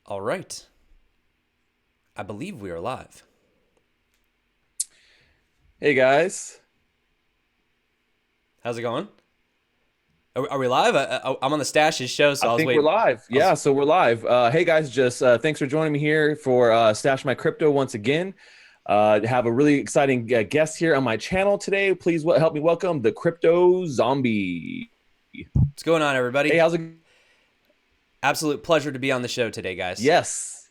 All right. I believe we are live. Hey guys. How's it going? Are we live? I'm on the Stache's show, so I I was think we're waiting. live. I was, Yeah, so we're live. Hey guys, just thanks for joining me here for Stash My Crypto once again. Have a really exciting guest here on my channel today. Please help me welcome the Crypto Zombie. what's going on, Hey, everybody? how's it? Absolute pleasure to be on the show today, guys. Yes.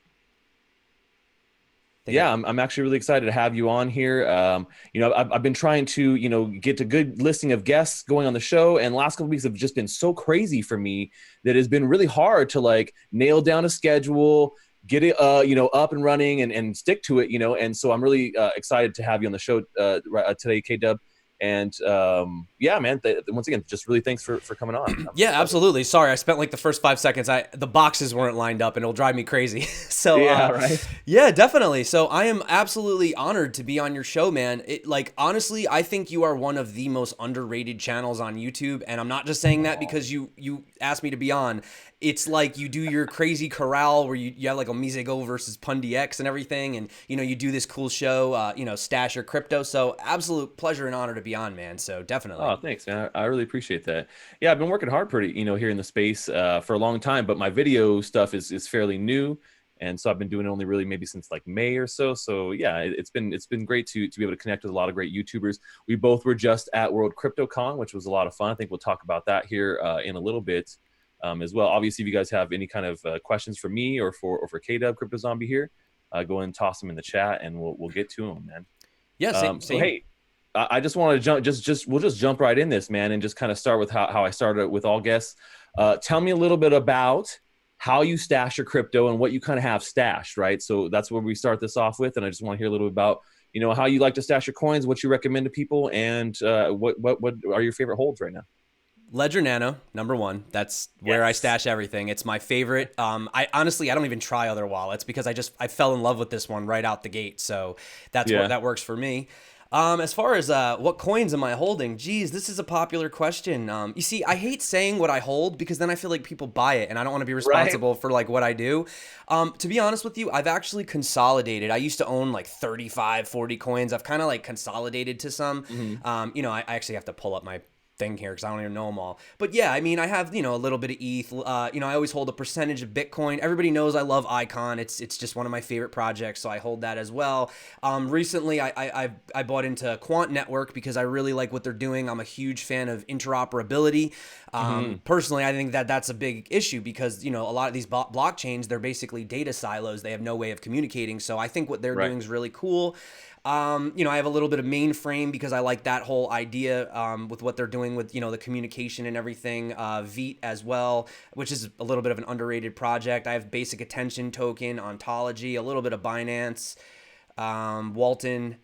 Think Yeah, I'm actually really excited to have you on here. I've been trying to, get a good listing of guests going on the show, and last couple of weeks have just been so crazy for me that it's been really hard to like nail down a schedule, get it, up and running and stick to it, and so I'm really excited to have you on the show today, K-Dub. And yeah, man, once again, just really thanks for coming on. Yeah, I love it. absolutely. Sorry, I spent like the first 5 seconds. The boxes weren't lined up, and it'll drive me crazy. so, Yeah, right. yeah, definitely. So I am absolutely honored to be on your show, man. Honestly, I think you are one of the most underrated channels on YouTube, and I'm not just saying that because you asked me to be on. It's like you do your crazy corral where you have like a Go versus Pundi X and everything, and you do this cool show, Stache or Crypto. So absolute pleasure and honor to be on, man. So definitely. Oh, thanks, man. I really appreciate that. Yeah, I've been working hard pretty, here in the space for a long time, but my video stuff is fairly new. And so I've been doing it only really maybe since like May or so. So yeah, it's been great to be able to connect with a lot of great YouTubers. We both were just at World CryptoCon, which was a lot of fun. I think we'll talk about that here in a little bit as well. Obviously, if you guys have any kind of questions for me or for K-Dub Crypto Zombie here, go ahead and toss them in the chat and we'll get to them, man. Yeah, same, So same. hey, I just want to we'll just jump right in this, man, and just kind of start with how I started with all guests. Tell me a little bit about how you stash your crypto and what you kind of have stashed, right? So that's where we start this off with, and I just want to hear a little bit about how you like to stash your coins, what you recommend to people, and what are your favorite holds right now? Ledger Nano, number one. That's where I Yes. stash everything. It's my favorite. I honestly I don't even try other wallets because I fell in love with this one right out the gate. So Yeah. that works for me. As far as what coins am I holding? Geez, this is a popular question. You see, I hate saying what I hold because then I feel like people buy it, and I don't want to be Right. responsible for like what I do. To be honest with you, I've actually consolidated. I used to own like 35, 40 coins. I've kind of like consolidated to some. Hmm. I actually have to pull up my thing here because I don't even know them all. But yeah, I mean, I have a little bit of ETH. I always hold a percentage of Bitcoin. Everybody knows I love Icon. It's just one of my favorite projects, so I hold that as well. Recently, I bought into Quant Network because I really like what they're doing. I'm a huge fan of interoperability. Hmm. Personally, I think that that's a big issue because a lot of these blockchains, they're basically data silos. They have no way of communicating. So I think what they're Right. doing is really cool. I have a little bit of mainframe because I like that whole idea with what they're doing with the communication and everything. Veet as well, which is a little bit of an underrated project. I have basic attention token, ontology, a little bit of Binance, Walton.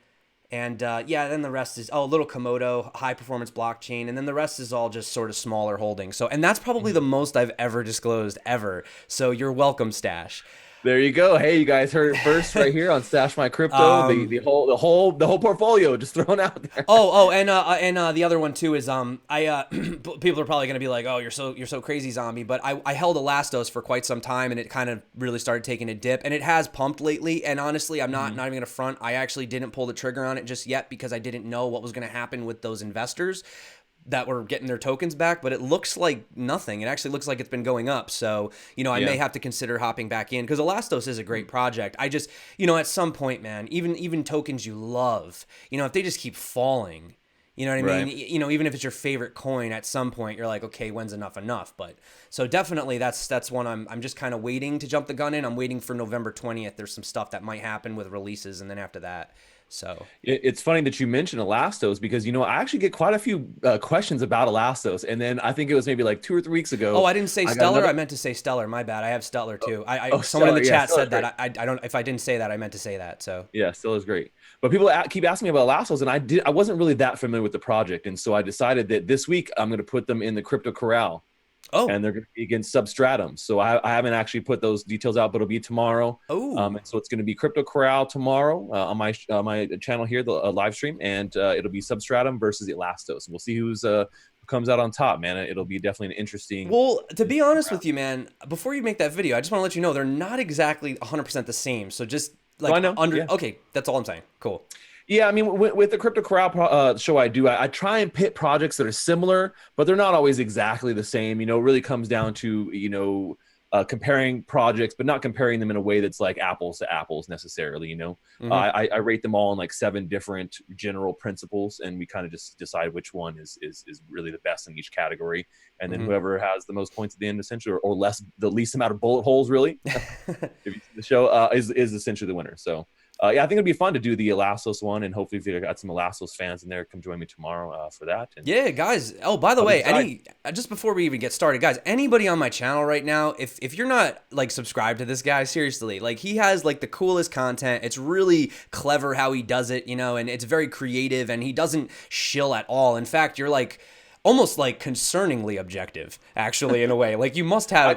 And yeah, then the rest is a little Komodo, high performance blockchain, and then the rest is all just sort of smaller holdings. So, and that's probably the most I've ever disclosed ever. So you're welcome, Stache. There you go. Hey, you guys heard it first right here on Stash My Crypto. The Um, the whole the whole the whole portfolio just thrown out there. and the other one too is people are probably gonna be like, oh, you're so crazy, zombie. But I held Elastos for quite some time, and it kind of really started taking a dip, and it has pumped lately. And honestly, I'm not Mhm. not even gonna front. I actually didn't pull the trigger on it just yet because I didn't know what was gonna happen with those investors that were getting their tokens back, but it looks like nothing. It actually looks like it's been going up. So, I may Yeah. have to consider hopping back in because Elastos is a great project. I just, at some point, man, even tokens you love, if they just keep falling, you know what I mean? Right. Even if it's your favorite coin, at some point you're like, okay, when's enough? But so definitely that's one I'm just kind of waiting to jump the gun in. I'm waiting for November 20th. There's some stuff that might happen with releases, and then after that, so It's funny that you mentioned Elastos because I actually get quite a few questions about Elastos, and then I think it was maybe like 2 or 3 weeks Oh, ago, I didn't say I got Stellar. another. I meant to say Stellar. My bad. I have Stellar too. Oh, Someone in the Stellar, yeah, chat Stellar's said great. that. I don't. If I didn't say that, I meant to say that. So. Yeah, Stellar's great. But people keep asking me about Elastos, and I wasn't really that familiar with the project, and so I decided that this week I'm going to put them in the Crypto Corral, Oh. and they're going to be against Substratum. So I haven't actually put those details out, but it'll be tomorrow. Oh. And so it's going to be Crypto Corral tomorrow on my channel here, the live stream, and it'll be Substratum versus Elastos. We'll see who comes out on top, man. It'll be definitely an interesting. Well, to be honest with you, man, before you make that video, I just want to let you know they're not exactly 100% the same. So just Oh, I like know. under, Yeah. okay, that's all I'm saying. Cool. Yeah, I mean, with the Crypto Corral show I do, I try and pit projects that are similar, but they're not always exactly the same. You know, it really comes down to, comparing projects, but not comparing them in a way that's like apples to apples necessarily. Hmm. I rate them all in like 7 different general principles, and we kind of just decide which one is really the best in each category. And then Hmm. whoever has the most points at the end, essentially, or the least amount of bullet holes, really, if you see the show, is essentially the winner. So. Yeah, I think it'd be fun to do the Elastos one, and hopefully, if you got some Elastos fans in there, come join me tomorrow for that. And Yeah, guys. Oh, by the I'll way, decide. just before we even get started, guys, anybody on my channel right now, if you're not like subscribed to this guy, seriously, like he has like the coolest content. It's really clever how he does it, and it's very creative, and he doesn't shill at all. In fact, you're like almost like concerningly objective, actually, in a way. Like you must have. I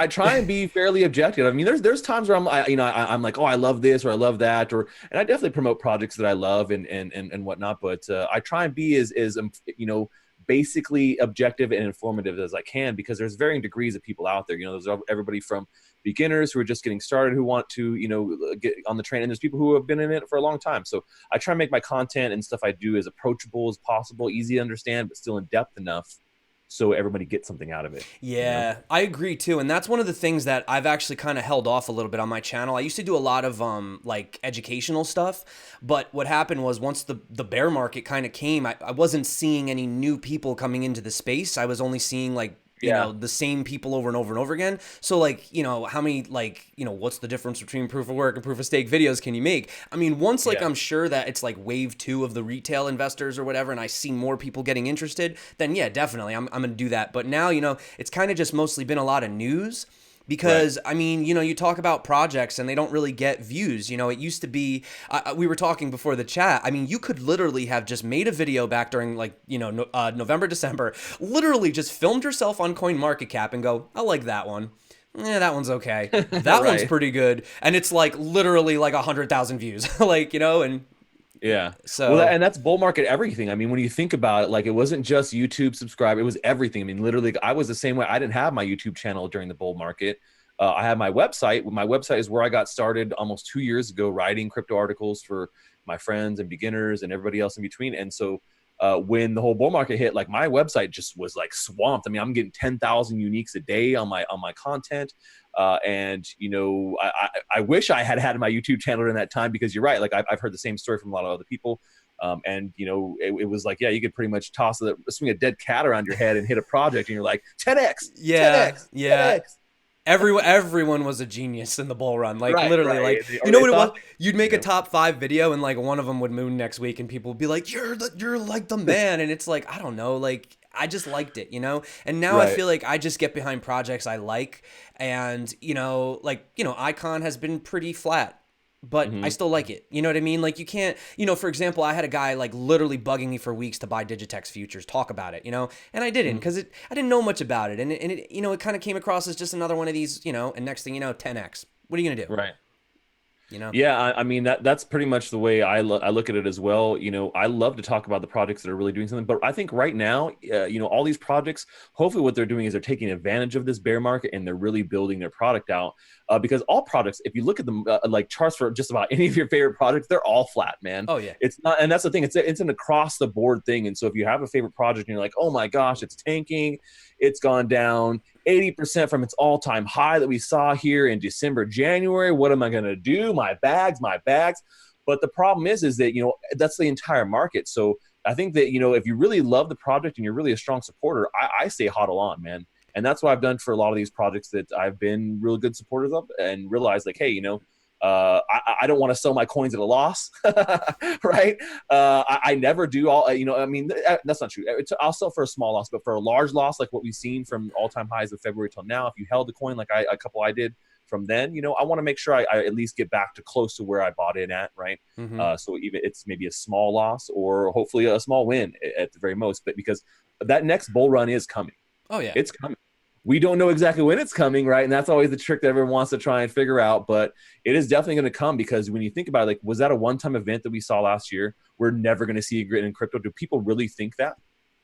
try and be fairly objective. I mean, there's times where I'm like, oh, I love this or I love that, and I definitely promote projects that I love and whatnot. But I try and be as basically objective and informative as I can, because there's varying degrees of people out there. There's everybody from beginners who are just getting started who want to get on the train, and there's people who have been in it for a long time. So I try and make my content and stuff I do as approachable as possible, easy to understand, but still in depth enough so everybody gets something out of it. Yeah, I agree too. And that's one of the things that I've actually kind of held off a little bit on my channel. I used to do a lot of like educational stuff, but what happened was once the bear market kind of came, I wasn't seeing any new people coming into the space. I was only seeing like the same people over and over and over again. So like, how many like, what's the difference between proof of work and proof of stake videos can you make? I mean, once like I'm sure that it's like wave 2 of the retail investors or whatever, and I see more people getting interested, then yeah, definitely I'm going to do that. But now, it's kind of just mostly been a lot of news. Because, I mean, you talk about projects and they don't really get views. It used to be, we were talking before the chat. I mean, you could literally have just made a video back during like, November, December, literally just filmed yourself on CoinMarketCap and go, I like that one. Yeah, that one's okay. That one's pretty good. And it's like literally like 100,000 views, like, and yeah. so. Well, and that's bull market everything. I mean, when you think about it, like it wasn't just YouTube subscribe, it was everything. I mean, literally, I was the same way. I didn't have my YouTube channel during the bull market. I had my website. My website is where I got started almost 2 years ago, writing crypto articles for my friends and beginners and everybody else in between. And so when the whole bull market hit, like my website just was like swamped. I mean, I'm getting 10,000 uniques a day on my content. And I wish I had had my YouTube channel during that time, because you're right. Like I've heard the same story from a lot of other people. And it was like, yeah, you could pretty much swing a dead cat around your head and hit a project, and you're like 10x, Yeah, 10x, yeah. 10x. Everyone was a genius in the bull run. Like literally, Right. like you know what it was? You'd make a top 5 video, and like one of them would moon next week, and people would be like, "You're like the man." And it's like, I don't know, like I just liked it, And now I feel like I just get behind projects I like, and Icon has been pretty flat. But I still like it. You know what I mean? Like you can't, for example, I had a guy like literally bugging me for weeks to buy Digitex futures, talk about it, and I didn't, because I didn't know much about it. And it kind of came across as just another one of these, and next thing you know, 10x. What are you going to do? Right. You know? Yeah, I mean that's pretty much the way I look at it as well. I love to talk about the projects that are really doing something, but I think right now, all these projects, hopefully what they're doing is they're taking advantage of this bear market, and they're really building their product out. Because all products, if you look at them like charts for just about any of your favorite products, they're all flat, man. Oh yeah. It's not, and that's the thing. It's an across the board thing. And so if you have a favorite project and you're like, oh my gosh, it's tanking, it's gone down 80% from its all-time high that we saw here in December, January. What am I going to do? My bags. But the problem is that, that's the entire market. So I think that, if you really love the project and you're really a strong supporter, I say hodl on, man. And that's what I've done for a lot of these projects that I've been really good supporters of, and realized like, hey, I don't want to sell my coins at a loss, right? I never do all, I mean, that's not true. I'll sell for a small loss, but for a large loss, like what we've seen from all-time highs of February till now, if you held the coin like a couple I did from then, I want to make sure I at least get back to close to where I bought in at, right? So even it's maybe a small loss or hopefully a small win at the very most, but because that next bull run is coming. Oh yeah, it's coming. We don't know exactly when it's coming, right? And that's always the trick that everyone wants to try and figure out. But it is definitely going to come, because when you think about it, like, was that a one-time event that we saw last year? We're never going to see a grid in crypto. Do people really think that?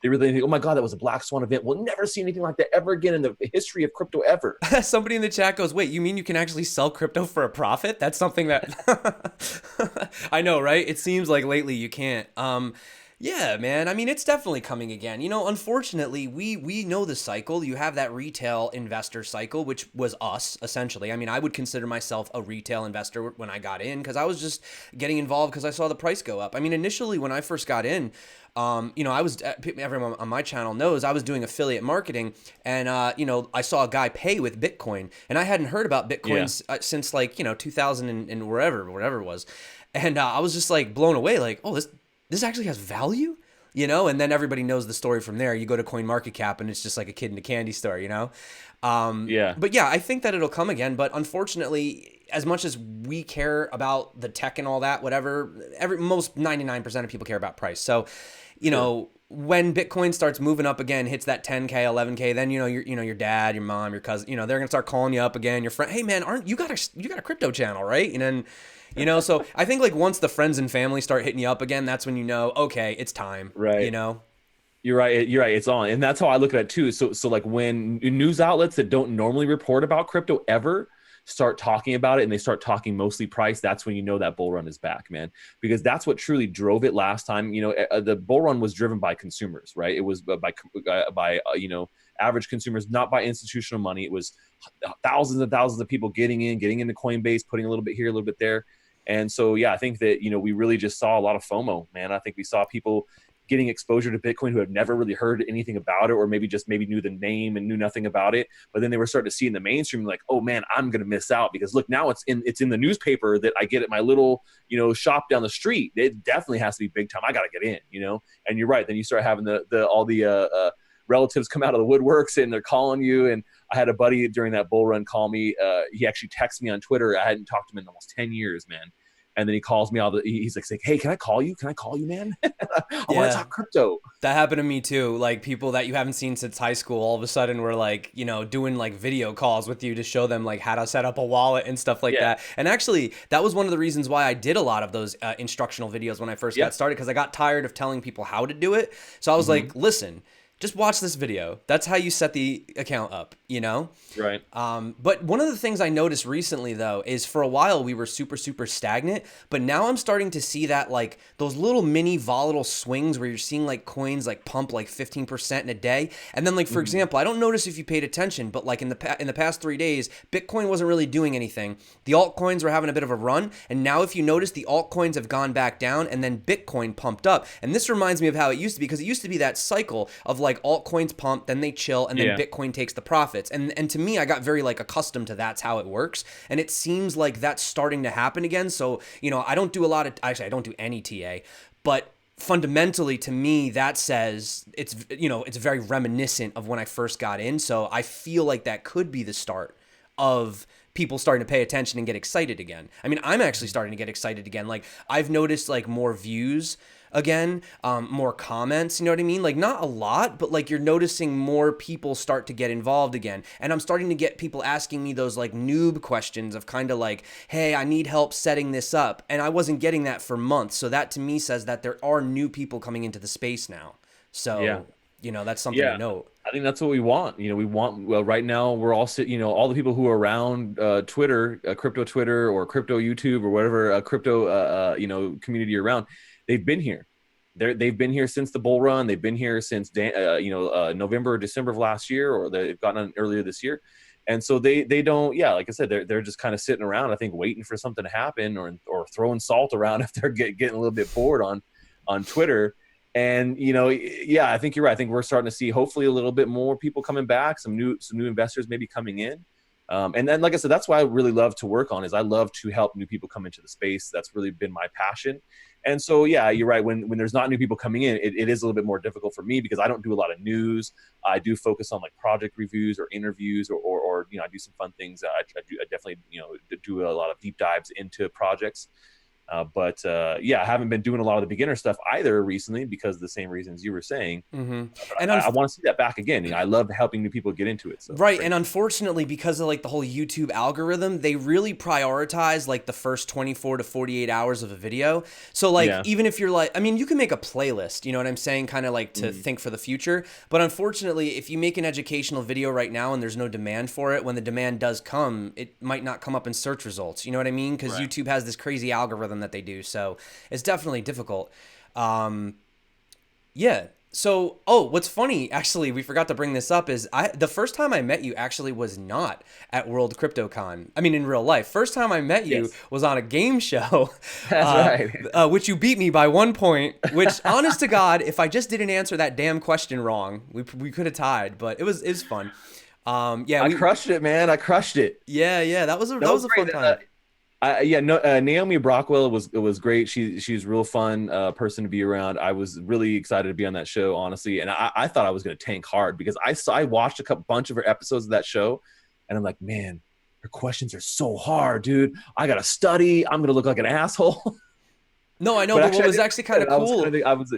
they really think, oh my God, that was a black swan event. We'll never see anything like that ever again in the history of crypto ever. Somebody in the chat goes, wait, you mean you can actually sell crypto for a profit? That's something that I know, right? It seems like lately you can't. Yeah, man. I mean, it's definitely coming again. You know, unfortunately, we know the cycle. You have that retail investor cycle, which was us essentially. I mean, I would consider myself a retail investor when I got in because I was just getting involved because I saw the price go up. I mean, initially when I first got in, you know, I was, everyone on my channel knows I was doing affiliate marketing, and you know, I saw a guy pay with Bitcoin, and I hadn't heard about Bitcoin since like, you know, 2000 and whatever it was, and I was just like blown away, like, oh, this actually has value, you know. And then everybody knows the story from there. You go to CoinMarketCap and it's just like a kid in a candy store, you know. But yeah, I think that it'll come again. But unfortunately, as much as we care about the tech and all that, whatever, most 99% of people care about price. So, you know, when Bitcoin starts moving up again, hits that 10K, 11K, then your dad, your mom, your cousin, you know, they're gonna start calling you up again. Your friend, hey man, aren't you got a crypto channel, right? And then, you know, so I think like once the friends and family start hitting you up again, that's when you know, okay, it's time. Right. You know. You're right. You're right. It's on. And that's how I look at it too. So like when news outlets that don't normally report about crypto ever start talking about it and they start talking mostly price, that's when you know that bull run is back, man. Because that's what truly drove it last time. You know, the bull run was driven by consumers, right? It was by you know, average consumers, not by institutional money. It was thousands and thousands of people getting into Coinbase, putting a little bit here, a little bit there. And so, yeah, I think that, you know, we really just saw a lot of FOMO, man. I think we saw people getting exposure to Bitcoin who have never really heard anything about it, or maybe knew the name and knew nothing about it. But then they were starting to see in the mainstream, like, oh man, I'm going to miss out because look, now it's in the newspaper that I get at my little, you know, shop down the street. It definitely has to be big time. I got to get in, you know? And you're right. Then you start having all the relatives come out of the woodworks and they're calling you. And I had a buddy during that bull run call me. He actually texted me on Twitter. I hadn't talked to him in almost 10 years, man. And then he calls me out. He's like, hey, can I call you? Can I call you, man? I want to talk crypto. That happened to me too. Like people that you haven't seen since high school, all of a sudden were like, you know, doing like video calls with you to show them like how to set up a wallet and stuff like that. And actually, that was one of the reasons why I did a lot of those instructional videos when I first got started, because I got tired of telling people how to do it. So I was like, listen, just watch this video. That's how you set the account up, you know? Right. But one of the things I noticed recently, though, is for a while we were super, super stagnant. But now I'm starting to see that, like, those little mini volatile swings where you're seeing, like, coins, like, pump, like, 15% in a day. And then, like, for example, I don't notice if you paid attention, but, like, in the past 3 days, Bitcoin wasn't really doing anything. The altcoins were having a bit of a run. And now if you notice, the altcoins have gone back down and then Bitcoin pumped up. And this reminds me of how it used to be, because it used to be that cycle of, like, altcoins pump, then they chill, and then Bitcoin takes the profits. And to me, I got very like accustomed to that's how it works. And it seems like that's starting to happen again. So, you know, I don't do I don't do any TA, but fundamentally to me, that says it's, you know, it's very reminiscent of when I first got in. So I feel like that could be the start of people starting to pay attention and get excited again. I mean, I'm actually starting to get excited again. Like I've noticed like more views again, more comments, you know what I mean? Like not a lot, but like you're noticing more people start to get involved again. And I'm starting to get people asking me those like noob questions of kind of like, hey, I need help setting this up. And I wasn't getting that for months. So that to me says that there are new people coming into the space now. So, you know, that's something to note. I think that's what we want. You know, well, right now we're all you know, all the people who are around Twitter, crypto Twitter or crypto YouTube or whatever crypto, you know, community around. They've been here. They've been here since the bull run. They've been here since November or December of last year, or they've gotten on earlier this year. And so they don't, like I said, they're just kind of sitting around, I think, waiting for something to happen or throwing salt around if they're getting a little bit bored on Twitter. And, you know, I think you're right. I think we're starting to see hopefully a little bit more people coming back, some new investors maybe coming in. And then, like I said, that's why I really love to work on is I love to help new people come into the space. That's really been my passion. And so, you're right. When there's not new people coming in, it is a little bit more difficult for me because I don't do a lot of news. I do focus on like project reviews or interviews or you know, I do some fun things. I definitely, you know, do a lot of deep dives into projects. Yeah, I haven't been doing a lot of the beginner stuff either recently because of the same reasons you were saying. Mm-hmm. But And I want to see that back again. I love helping new people get into it. So right, great. and unfortunately, because of like the whole YouTube algorithm, they really prioritize like the first 24 to 48 hours of a video. So like Yeah. even if you're like, I mean, you can make a playlist, you know what I'm saying, kind of like to think for the future. But unfortunately, if you make an educational video right now and there's no demand for it, when the demand does come, it might not come up in search results. You know what I mean? Because Right. YouTube has this crazy algorithm that they do. So it's definitely difficult. Um, yeah. So, oh, what's funny, actually, we forgot to bring this up is the first time I met you actually was not at World CryptoCon. I mean, in real life. First time I met you Yes. was on a game show, That's right. which you beat me by 1 point, which, honest to God, if I just didn't answer that damn question wrong, we could have tied, but it was fun. Yeah, I crushed it, man. I crushed it. yeah, that was a, That that was was a great. fun time. Yeah, no, Naomi Brockwell was great. She's real fun person to be around. I was really excited to be on that show, honestly, and I thought I was going to tank hard because I watched bunch of her episodes of that show, and I'm like, man, her questions are so hard, dude. I gotta study. I'm gonna look like an asshole. No, I know, But but what actually, I was didn't actually think kind of that. cool. I was,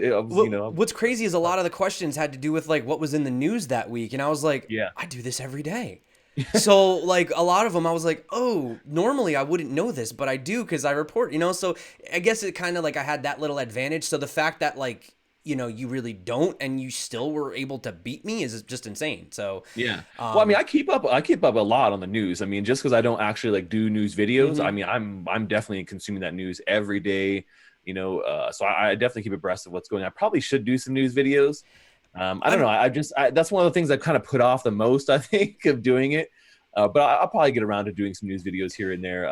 you know, What's crazy is a lot of the questions had to do with like what was in the news that week, and I was like, yeah. I do this every day. So like a lot of them, I was like, oh, normally I wouldn't know this, but I do because I report, you know. So I guess it kind of like I had that little advantage. So the fact that like you really don't, and you still were able to beat me is just insane. So, Yeah. Well, I mean, I keep up a lot on the news. I mean, just because I don't actually like do news videos, I mhm. mean, I'm definitely consuming that news every day. So I definitely keep abreast of what's going on. I probably should do some news videos. I don't I'm know. That's one of the things I've kind of put off the most, I think, of doing it. But I'll probably get around to doing some news videos here and there.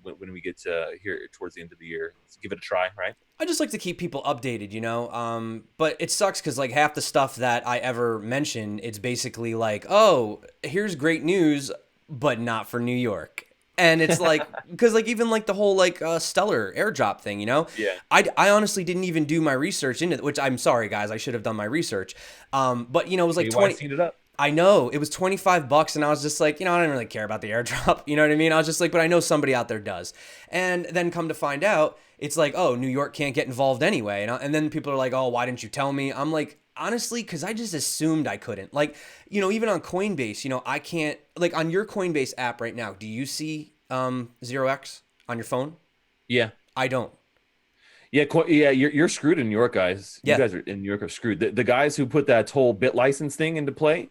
When we get to here towards the end of the year, let's give it a try, right? I just like to keep people updated, but it sucks because like half the stuff that I ever mention, it's basically like, oh, here's great news, but not for New York. And it's like, because like even like the whole like stellar airdrop thing, Yeah. I honestly didn't even do my research into it, which I'm sorry guys, I should have done my research. But it was like KYC'd it up. I know it was $25 and I was just like, I don't really care about the airdrop. You know what I mean? I was just like, but I know somebody out there does. And then come to find out, it's like, oh, New York can't get involved anyway. And then people are like, oh, why didn't you tell me? I'm like, honestly, because I just assumed I couldn't. Like, even on Coinbase, I can't, like on your Coinbase app right now, do you see 0x on your phone? Yeah. I don't. Yeah, yeah, you're screwed in New York, guys. You Yeah. guys are in New York are screwed. The guys who put that whole bit license thing into play,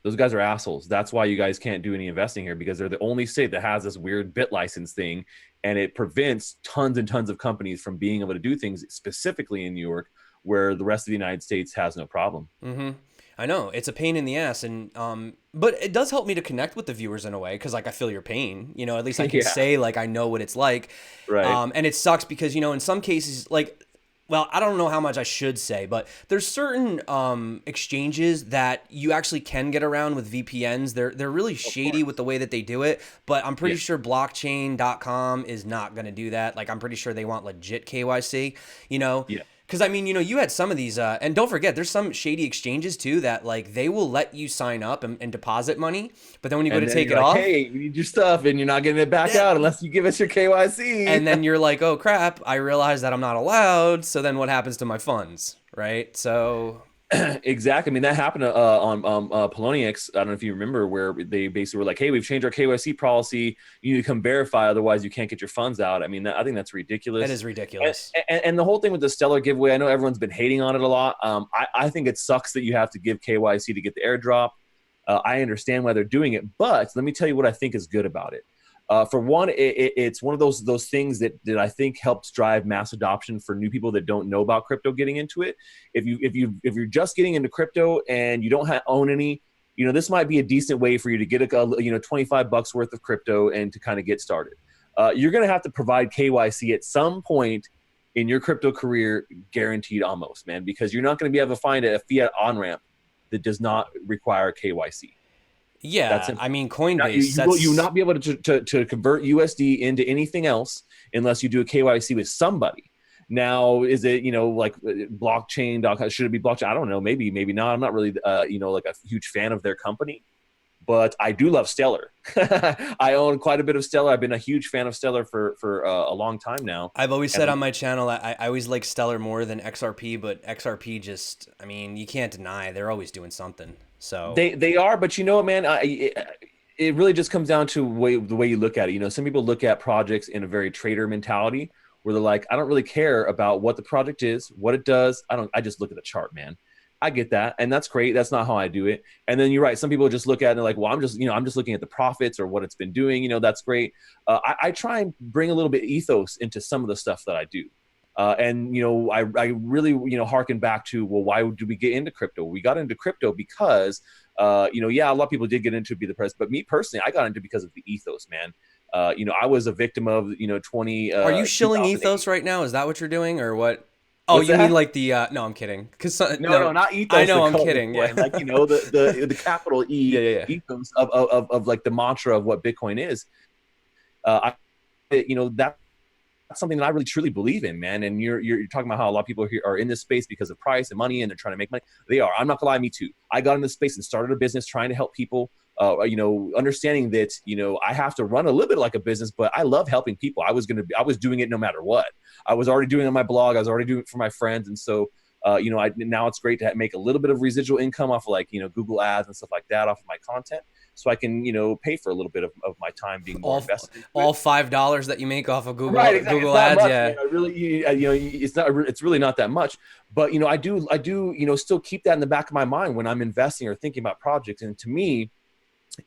those guys are assholes. That's why you guys can't do any investing here because they're the only state that has this weird bit license thing, and it prevents tons and tons of companies from being able to do things specifically in New York, where the rest of the United States has no problem. Mm-hmm. I know it's a pain in the ass, and but it does help me to connect with the viewers in a way because like I feel your pain. At least I can Yeah, say like I know what it's like. right. And it sucks because in some cases like. Well, I don't know how much I should say, but there's certain exchanges that you actually can get around with VPNs. They're really shady with the way that they do it, but I'm pretty Yeah. sure blockchain.com is not going to do that. Like I'm pretty sure they want legit KYC, Yeah. because I mean, you had some of these, and don't forget, there's some shady exchanges too that like they will let you sign up and deposit money, but then when you go And to then take you're it like, off, hey, we need your stuff, and you're not getting it back out unless you give us your KYC. and then you're like, oh crap, I realize that I'm not allowed. So then what happens to my funds, right? So Exactly. I mean, that happened on Poloniex. I don't know if you remember where they basically were like, "Hey, we've changed our KYC policy. You need to come verify, otherwise you can't get your funds out." I mean, I think that's ridiculous. that is ridiculous. And the whole thing with the Stellar giveaway, I know everyone's been hating on it a lot. I think it sucks that you have to give KYC to get the airdrop. I understand why they're doing it, but let me tell you what I think is good about it. For one, it's one of those things that I think helps drive mass adoption for new people that don't know about crypto getting into it. If you're just getting into crypto and you don't own any, this might be a decent way for you to get $25 worth of crypto and to kind of get started. You're going to have to provide KYC at some point in your crypto career, guaranteed almost, man, because you're not going to be able to find a fiat on ramp that does not require KYC. That's Yeah, simple. I mean Not, Coinbase. you will That's not be able to convert USD into anything else unless you do a KYC with somebody. Now, is it like blockchain? Should it be blockchain? I don't know. Maybe not. I'm not really like a huge fan of their company. but I do love Stellar. I own quite a bit of Stellar. I've been a huge fan of Stellar for a long time now. I've always And said on my channel I always like Stellar more than XRP, but XRP just, I mean, you can't deny they're always doing something. So they are, but you know what, man, it really just comes down to the way you look at it. You know, some people look at projects in a very trader mentality where they're like, I don't really care about what the project is, what it does. I just look at the chart, man. I get that. And that's great. That's not how I do it. And then you're right. Some people just look at it and they're like, well, I'm just looking at the profits or what it's been doing. You know, that's great. I try and bring a little bit of ethos into some of the stuff that I do. And, you know, I really, you know, harken back to, well, why did we get into crypto? We got into crypto because, you know, yeah, a lot of people did get into it to be the president, but me personally, I got into it because of the ethos, man. You know, I was a victim of, you know, are you shilling ethos right now? Is that what you're doing or what? Oh, What's you mean that? like the no, I'm kidding. No, not ethos. I know, The I'm cult kidding. Yeah. Bitcoin, like, you know, the capital E Yeah. ethos of like the mantra of what Bitcoin is. You know, that's something that I really truly believe in, man. And you're talking about how a lot of people here are in this space because of price and money, and they're trying to make money. They are. I'm not gonna lie, me too. I got in this space and started a business trying to help people. You know, understanding that, you know, I have to run a little bit like a business, but I love helping people. I was doing it no matter what. I was already doing it on my blog. I was already doing it for my friends. And so, you know, now it's great to make a little bit of residual income off of, like, you know, Google ads and stuff like that off of my content. So I can, you know, pay for a little bit of my time being more invested. All $5 that you make off of Google, Right, exactly. Google It's not ads. much, Yeah. man. I really, you know, it's really not that much. But, you know, I do, you know, still keep that in the back of my mind when I'm investing or thinking about projects. And to me,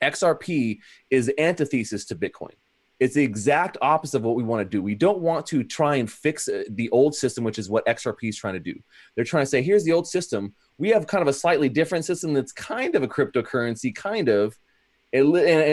XRP is the antithesis to Bitcoin. It's the exact opposite of what we want to do. We don't want to try and fix the old system, which is what XRP is trying to do. They're trying to say, here's the old system. We have kind of a slightly different system that's kind of a cryptocurrency, kind of. It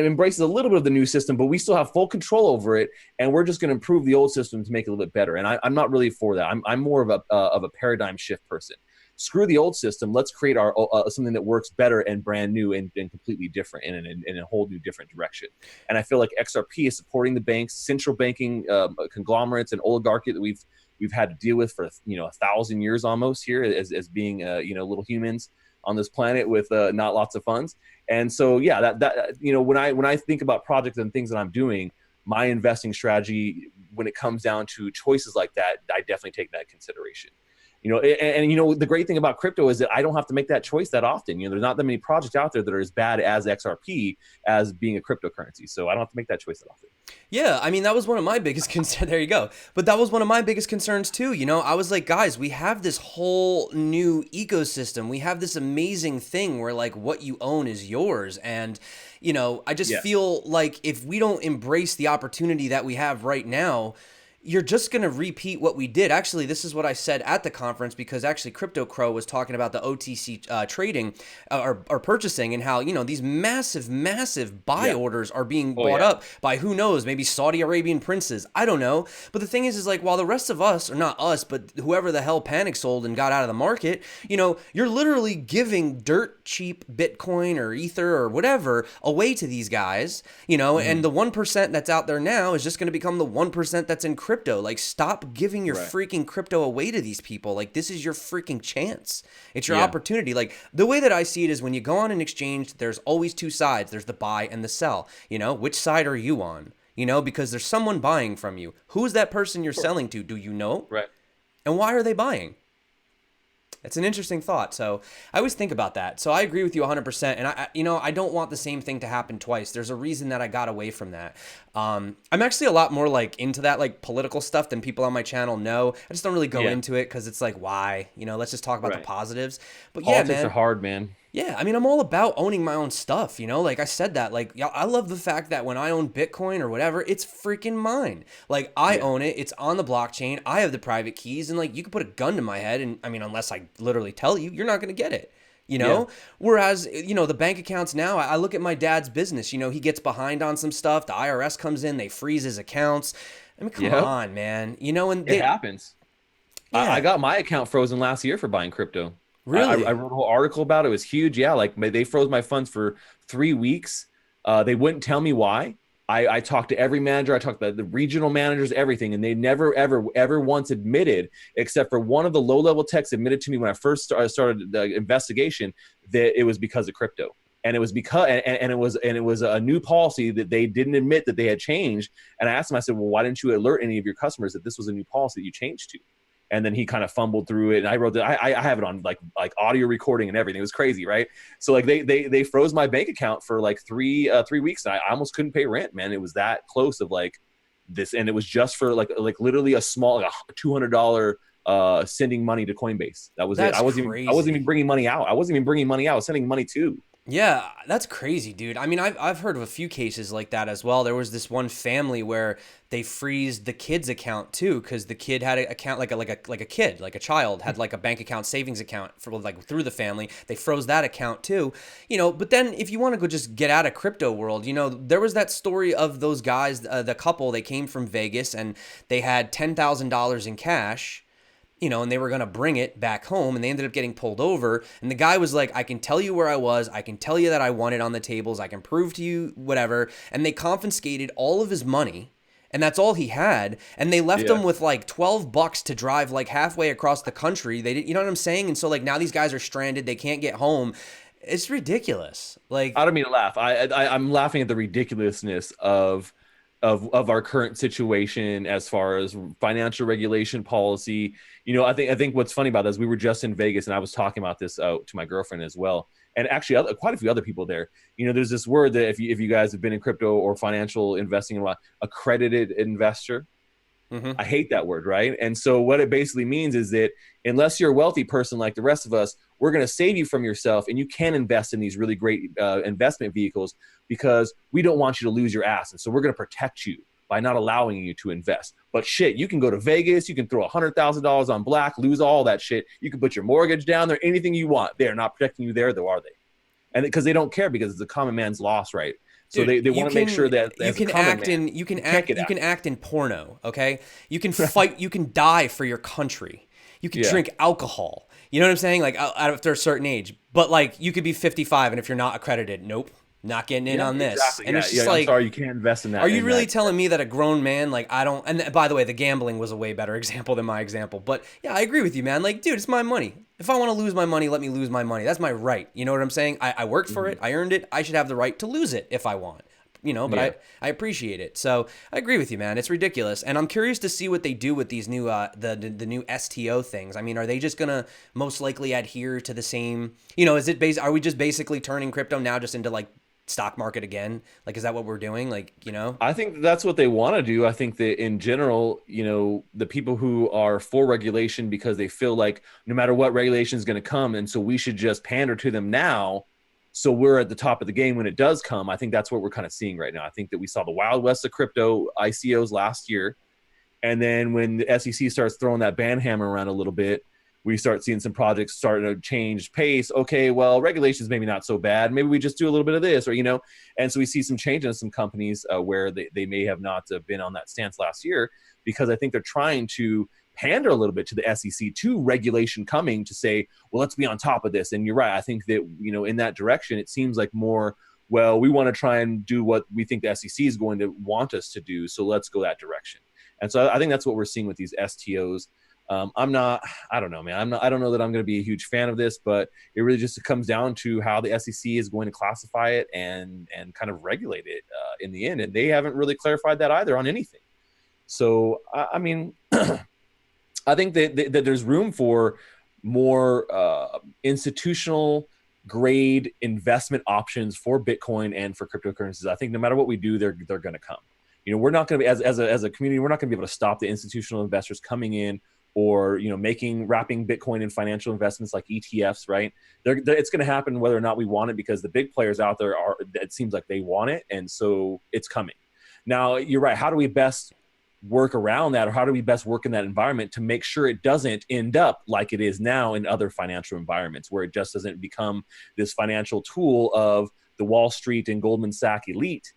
embraces a little bit of the new system, but we still have full control over it. And we're just going to improve the old system to make it a little bit better. And I'm not really for that. I'm more of a paradigm shift person. Screw the old system. Let's create our something that works better and brand new and completely different in a whole new different direction. And I feel like XRP is supporting the banks, central banking conglomerates, and oligarchy that we've had to deal with for, you know, 1,000 years almost here as being you know, little humans on this planet with not lots of funds. And so, yeah, that you know, when I think about projects and things that I'm doing, my investing strategy, when it comes down to choices like that, I definitely take that into consideration. You know, and you know, the great thing about crypto is that I don't have to make that choice that often. You know, there's not that many projects out there that are as bad as XRP as being a cryptocurrency. So I don't have to make that choice that often. Yeah, I mean, that was one of my biggest concerns. There you go. But that was one of my biggest concerns too. You know, I was like, guys, we have this whole new ecosystem. We have this amazing thing where, like, what you own is yours. And, you know, I just feel like if we don't embrace the opportunity that we have right now, you're just going to repeat what we did. Actually, this is what I said at the conference, because actually Crypto Crow was talking about the OTC trading or purchasing, and how, you know, these massive buy orders are being bought up by, who knows, maybe Saudi Arabian princes. I don't know. But the thing is like, while the rest of us, or not us, but whoever the hell panic sold and got out of the market, you know, you're literally giving dirt cheap Bitcoin or Ether or whatever away to these guys, you know, and the 1% that's out there now is just going to become the 1% that's in crypto. Like, stop giving your freaking crypto away to these people. Like, this is your freaking chance. It's your opportunity. Like, the way that I see it is, when you go on an exchange, there's always two sides. There's the buy and the sell. You know, which side are you on? You know, because there's someone buying from you. Who's that person you're selling to? Do you know? Right. And why are they buying? It's an interesting thought. So I always think about that. So I agree with you 100%. And you know, I don't want the same thing to happen twice. There's a reason that I got away from that. I'm actually a lot more like into that, like, political stuff than people on my channel know. I just don't really go into it because it's like, why? You know, let's just talk about the positives. But Politics yeah, man. are hard, man. Yeah, I mean, I'm all about owning my own stuff, you know? Like I said that, like, I love the fact that when I own Bitcoin or whatever, it's freaking mine. Like, I own it, it's on the blockchain, I have the private keys, and, like, you could put a gun to my head, and, I mean, unless I literally tell you, you're not going to get it, you know? Whereas, you know, the bank accounts now, I look at my dad's business, you know, he gets behind on some stuff, the IRS comes in, they freeze his accounts. I mean, come on, man. You know, and it happens. I got my account frozen last year for buying crypto. Really? I wrote a whole article about it. It was huge. Yeah, like they froze my funds for 3 weeks. They wouldn't tell me why. I talked to every manager. I talked to the regional managers, everything, and they never, ever once admitted, except for one of the low-level techs admitted to me when I first started the investigation, that it was because of crypto. And it was because it was a new policy that they didn't admit that they had changed. And I asked him, I said, well, why didn't you alert any of your customers that this was a new policy that you changed to? And then he kind of fumbled through it, and I wrote that I have it on like audio recording and everything. It was crazy, right? So like they froze my bank account for like 3 weeks, and I almost couldn't pay rent, man. It was that close of like this, and it was just for like literally a small like $200 sending money to Coinbase. That was That's it. crazy. I wasn't even bringing money out. I wasn't even bringing money out. I was sending money to. Yeah, that's crazy, dude. I mean, I've heard of a few cases like that as well. There was this one family where they freezed the kid's account too, because the kid had an account like a kid, like a child had like a bank account, savings account for like through the family. They froze that account too, But then if you want to go just get out of crypto world, there was that story of those guys, the couple. They came from Vegas and they had $10,000 in cash. And they were going to bring it back home, and they ended up getting pulled over. And the guy was like, I can tell you where I was. I can tell you that I won it on the tables. I can prove to you whatever. And they confiscated all of his money, and that's all he had. And they left him with like $12 to drive like halfway across the country. They didn't, you know what I'm saying? And so like now these guys are stranded. They can't get home. It's ridiculous. Like, I don't mean to laugh. I'm laughing at the ridiculousness of our current situation as far as financial regulation policy. I think what's funny about this, we were just in Vegas, and I was talking about this to my girlfriend as well, and actually quite a few other people there. There's this word that if you guys have been in crypto or financial investing in a while, accredited investor. mm-hmm. I hate that word, right? And so what it basically means is that unless you're a wealthy person like the rest of us, we're going to save you from yourself, and you can invest in these really great investment vehicles because we don't want you to lose your ass. And so we're going to protect you by not allowing you to invest. But shit, you can go to Vegas, you can throw $100,000 on black, lose all that shit. You can put your mortgage down there, anything you want. They're not protecting you there, though, are they? And because they don't care, because it's a common man's loss, right? So Dude, they want to make sure that you can act in porno, okay? You can fight, you can die for your country. You can drink alcohol. You know what I'm saying? Like after a certain age. But like you could be 55, and if you're not accredited, nope, not getting in on this. Exactly. And it's just like, I'm sorry, you can't invest in that. are you really telling me that a grown man, like I don't, and by the way, the gambling was a way better example than my example. But yeah, I agree with you, man. Like, dude, it's my money. If I want to lose my money, let me lose my money. That's my right. You know what I'm saying? I worked for it. I earned it. I should have the right to lose it if I want. But I appreciate it. So I agree with you, man. It's ridiculous. And I'm curious to see what they do with these new, the new STO things. I mean, are they just going to most likely adhere to the same, are we just basically turning crypto now just into like stock market again? Like, is that what we're doing? Like, I think that's what they want to do. I think that in general, the people who are for regulation because they feel like no matter what regulation is going to come, and so we should just pander to them now, so we're at the top of the game when it does come. I think that's what we're kind of seeing right now. I think that we saw the Wild West of crypto ICOs last year. And then when the SEC starts throwing that ban hammer around a little bit, we start seeing some projects starting to change pace. Okay, well, regulations maybe not so bad. Maybe we just do a little bit of this, or, and so we see some change in some companies where they may have not been on that stance last year, because I think they're trying to pander a little bit to the SEC, to regulation coming, to say, well, let's be on top of this. And you're right. I think that, in that direction, it seems like more, well, we want to try and do what we think the SEC is going to want us to do. So let's go that direction. And so I think that's what we're seeing with these STOs. I don't know, man. I don't know that I'm going to be a huge fan of this, but it really just comes down to how the SEC is going to classify it and kind of regulate it in the end. And they haven't really clarified that either on anything. So, I mean, I think that there's room for more institutional grade investment options for Bitcoin and for cryptocurrencies. I think no matter what we do, they're going to come. We're not going to be, as a community, we're not going to be able to stop the institutional investors coming in, or wrapping Bitcoin in financial investments like ETFs, right? It's going to happen whether or not we want it, because the big players out there it seems like they want it, and so it's coming. Now, you're right. How do we best work around that, or how do we best work in that environment to make sure it doesn't end up like it is now in other financial environments, where it just doesn't become this financial tool of the Wall Street and Goldman Sachs elite,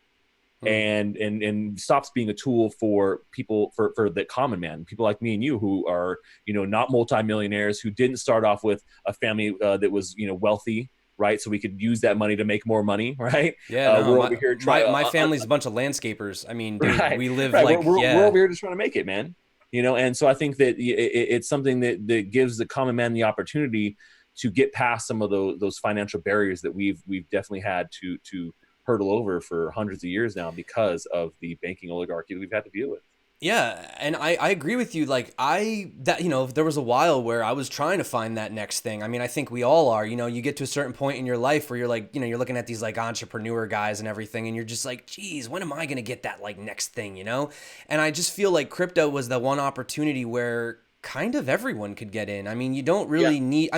and stops being a tool for people, for the common man, people like me and you, who are not multimillionaires, who didn't start off with a family that was wealthy, right? So we could use that money to make more money, right? Yeah, no, we're over here trying. My family's a bunch of landscapers. I mean, dude, right, we live right. like we're over here just trying to make it, man. And so I think that it's something that gives the common man the opportunity to get past some of those financial barriers that we've definitely had to hurdle over for hundreds of years now because of the banking oligarchy that we've had to deal with. Yeah, and I agree with you. Like there was a while where I was trying to find that next thing. I mean, I think we all are. You get to a certain point in your life where you're like, you're looking at these like entrepreneur guys and everything, and you're just like, geez, when am I gonna get that like next thing, And I just feel like crypto was the one opportunity where kind of everyone could get in. I mean, you don't really need,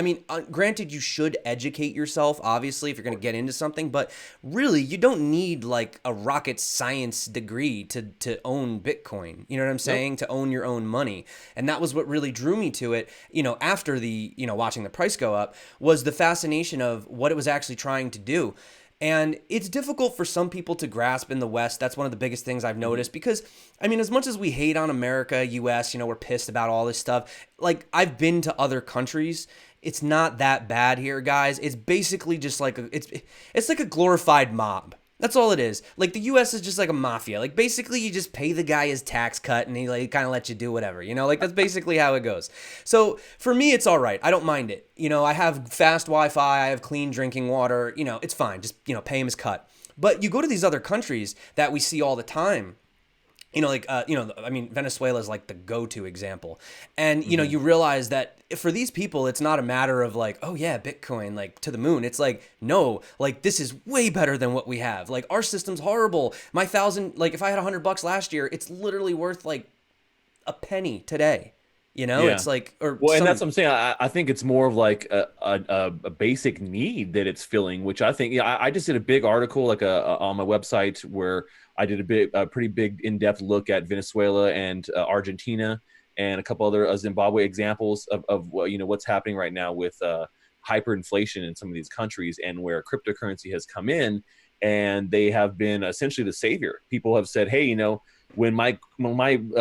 granted, you should educate yourself, obviously, if you're going to get into something, but really, you don't need like a rocket science degree to own Bitcoin. You know what I'm saying? To own your own money. And that was what really drew me to it, after watching the price go up, was the fascination of what it was actually trying to do. And it's difficult for some people to grasp in the West. That's one of the biggest things I've noticed because, as much as we hate on America, US, we're pissed about all this stuff. Like, I've been to other countries. It's not that bad here, guys. It's basically just like it's like a glorified mob. That's all it is. Like, the US is just like a mafia. Like, basically, you just pay the guy his tax cut and he like kind of lets you do whatever, Like, that's basically how it goes. So, for me, it's all right. I don't mind it. I have fast Wi-Fi. I have clean drinking water. It's fine. Just, pay him his cut. But you go to these other countries that we see all the time. Venezuela is like the go-to example. And, you realize that for these people, it's not a matter of like, oh yeah, Bitcoin, like to the moon. It's like, no, like this is way better than what we have. Like our system's horrible. My if I had $100 last year, it's literally worth like a penny today. It's like, and that's what I'm saying. I think it's more of like a basic need that it's filling, which I think, I just did a big article like on my website where I did a pretty big in-depth look at Venezuela and Argentina and a couple other Zimbabwe examples of what's happening right now with hyperinflation in some of these countries and where cryptocurrency has come in and they have been essentially the savior. People have said, hey, when my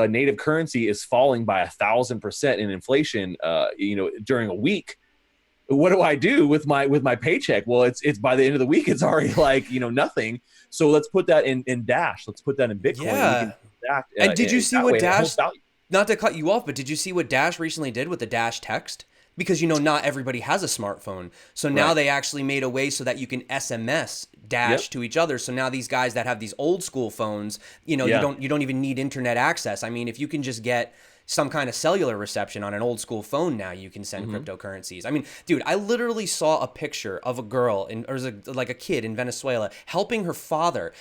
native currency is falling by 1,000% in inflation, during a week, what do I do with my paycheck? Well, it's by the end of the week, it's already like, nothing. So let's put that in Dash. Let's put that in Bitcoin. Yeah. And did you see what Dash, not to cut you off, but did you see what Dash recently did with the Dash text? Because, not everybody has a smartphone. So now they actually made a way so that you can SMS Dash to each other. So now these guys that have these old school phones, you don't even need internet access. I mean, if you can just get some kind of cellular reception on an old school phone now, you can send cryptocurrencies. I mean, dude, I literally saw a picture of a girl like a kid in Venezuela helping her father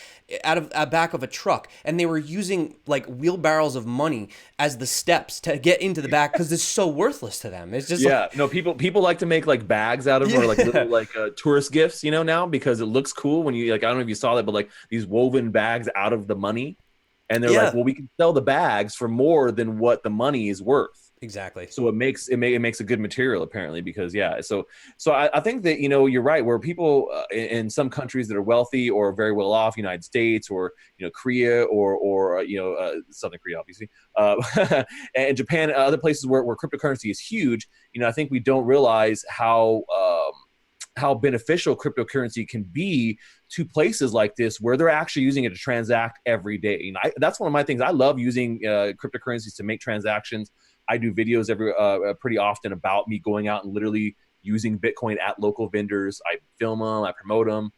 out of a back of a truck, and they were using like wheelbarrows of money as the steps to get into the back because it's so worthless to them. It's just people like to make like bags out of or like little like tourist gifts, now because it looks cool when you like, I don't know if you saw that, but like these woven bags out of the money. And they're like, well, we can sell the bags for more than what the money is worth. Exactly. So it makes a good material apparently because So I think that you're right. Where people in some countries that are wealthy or very well off, United States or Korea or Southern Korea, obviously, and Japan, other places where cryptocurrency is huge. I think we don't realize how beneficial cryptocurrency can be to places like this where they're actually using it to transact every day. That's one of my things. I love using cryptocurrencies to make transactions. I do videos pretty often about me going out and literally using Bitcoin at local vendors. I film them, I promote them,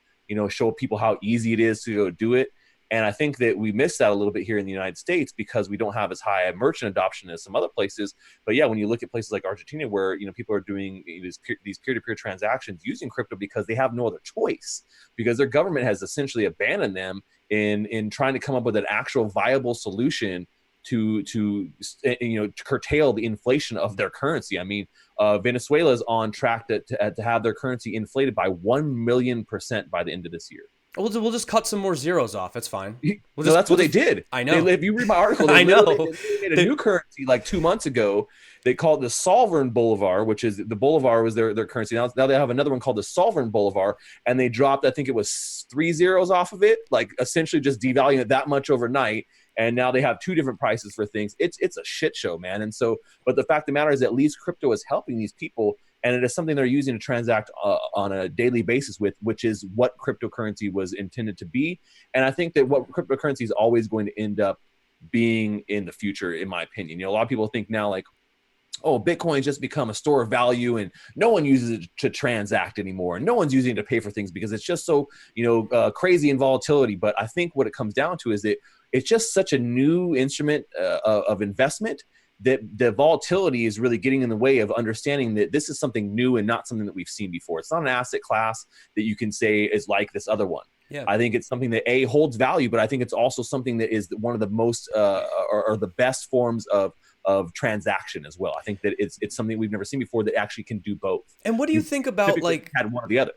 show people how easy it is to go do it. And I think that we miss that a little bit here in the United States because we don't have as high a merchant adoption as some other places. But yeah, when you look at places like Argentina, where people are doing these peer-to-peer transactions using crypto because they have no other choice, because their government has essentially abandoned them in trying to come up with an actual viable solution to curtail the inflation of their currency. I mean, Venezuela is on track to have their currency inflated by 1,000,000% by the end of this year. We'll just cut some more zeros off. It's fine. That's what they did. I know. If you read my article, they made a new currency like 2 months ago. They called the Sovereign Bolivar, which is the Bolivar was their currency. Now they have another one called the Sovereign Bolivar, and they dropped, I think it was 3 zeros off of it, like essentially just devaluing it that much overnight. And now they have two different prices for things. It's a shit show, man. And so, but the fact of the matter is, at least crypto is helping these people. And it is something they're using to transact on a daily basis with, which is what cryptocurrency was intended to be. And I think that what cryptocurrency is always going to end up being in the future, in my opinion. A lot of people think now like, oh, Bitcoin's just become a store of value and no one uses it to transact anymore. And no one's using it to pay for things because it's just so, crazy in volatility. But I think what it comes down to is that it's just such a new instrument of investment that the volatility is really getting in the way of understanding that this is something new and not something that we've seen before. It's not an asset class that you can say is like this other one. Yeah. I think it's something that holds value, but I think it's also something that is one of the most or the best forms of transaction as well. I think that it's something we've never seen before that actually can do both. And what do you think about like had one or the other?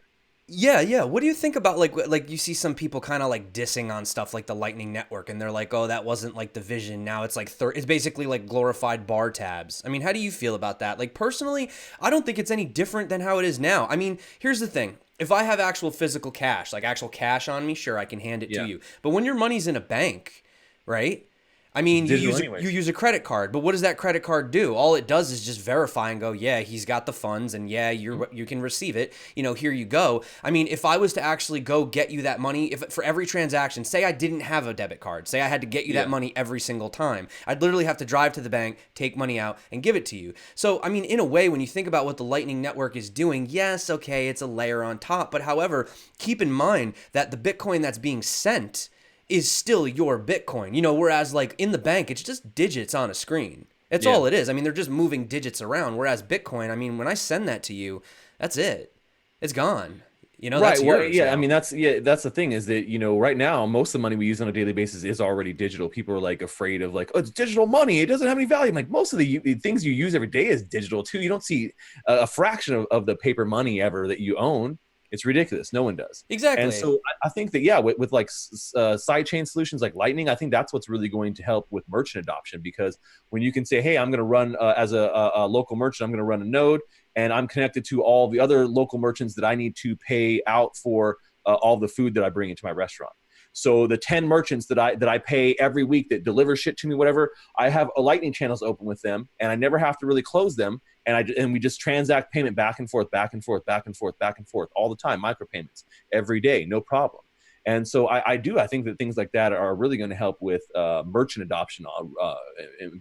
Yeah. What do you think about like you see some people kind of like dissing on stuff like the Lightning Network, and they're like, oh, that wasn't like the vision. Now it's like it's basically like glorified bar tabs. I mean, how do you feel about that? Like personally, I don't think it's any different than how it is now. I mean, here's the thing. If I have actual physical cash, like actual cash on me, sure, I can hand it to you. But when your money's in a bank, right? I mean, you use a credit card, but what does that credit card do? All it does is just verify and go, yeah, he's got the funds, and yeah, you can receive it. Here you go. I mean, if I was to actually go get you that money, if for every transaction, say I didn't have a debit card, say I had to get you that money every single time, I'd literally have to drive to the bank, take money out, and give it to you. So, I mean, in a way, when you think about what the Lightning Network is doing, yes, okay, it's a layer on top, but however, keep in mind that the Bitcoin that's being sent is still your Bitcoin, whereas like in the bank, it's just digits on a screen. It's all it is. I mean, they're just moving digits around. Whereas Bitcoin, I mean, when I send that to you, that's it. It's gone. Right. That's Well, yours yeah. now. I mean, that's the thing is that, right now, most of the money we use on a daily basis is already digital. People are like afraid of like, oh, it's digital money. It doesn't have any value. I'm like, most of the things you use every day is digital too. You don't see a fraction of the paper money ever that you own. It's ridiculous. No one does. Exactly. And so I think that, with like sidechain solutions like Lightning, I think that's what's really going to help with merchant adoption, because when you can say, hey, I'm going to run as a local merchant, I'm going to run a node and I'm connected to all the other local merchants that I need to pay out for all the food that I bring into my restaurant. So the 10 merchants that I pay every week that deliver shit to me, whatever, I have a Lightning channels open with them, and I never have to really close them. And we just transact payment back and forth all the time, micropayments every day, no problem. And so I think that things like that are really going to help with merchant adoption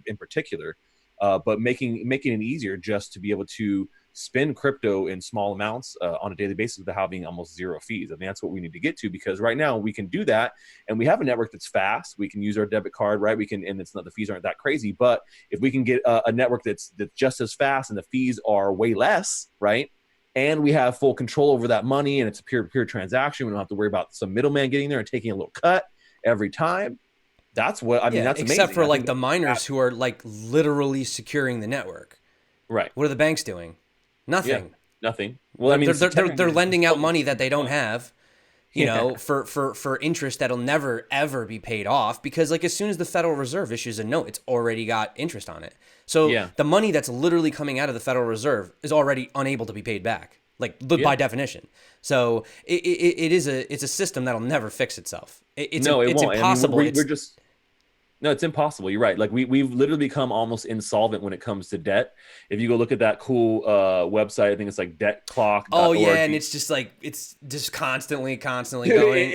in particular, but making it easier just to be able to spend crypto in small amounts on a daily basis without having almost zero fees. I mean, that's what we need to get to, because right now we can do that and we have a network that's fast. We can use our debit card, right? And it's not, the fees aren't that crazy, but if we can get a network that's just as fast and the fees are way less, right? And we have full control over that money and it's a peer-to-peer transaction. We don't have to worry about some middleman getting there and taking a little cut every time. That's what, I mean, that's amazing. Except for like the miners who are like literally securing the network. Right. What are the banks doing? Nothing. Yeah, nothing. Well, I mean, they're lending out money that they don't have, for interest that'll never ever be paid off, because like as soon as the Federal Reserve issues a note, it's already got interest on it. So the money that's literally coming out of the Federal Reserve is already unable to be paid back, like by definition. So it's a system that'll never fix itself. It's impossible. I mean, no, it's impossible. You're right. Like we've literally become almost insolvent when it comes to debt. If you go look at that cool website, I think it's like debtclock.org. Oh yeah, and it's just like it's just constantly going.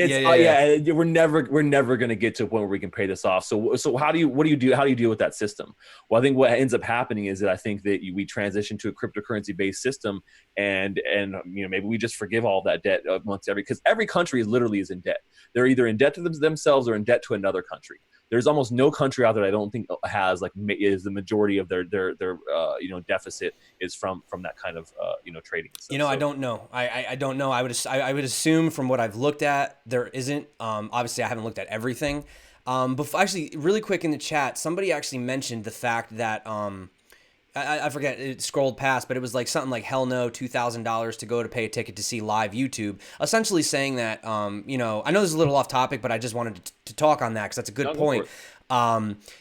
We're never gonna get to a point where we can pay this off. So what do you do? How do you deal with that system? Well, I think what ends up happening is that I think that we transition to a cryptocurrency based system, and maybe we just forgive all that debt once because every country literally is in debt. They're either in debt to themselves or in debt to another country. There's almost no country out there I don't think has is the majority of their deficit is from that kind of trading. I don't know. I don't know. I would assume from what I've looked at there isn't. Obviously, I haven't looked at everything. But actually, really quick in the chat, somebody actually mentioned the fact that I forget, it scrolled past, but it was like something like hell no, $2,000 to go to pay a ticket to see live YouTube, essentially saying that, I know this is a little off topic, but I just wanted to talk on that because that's a good point.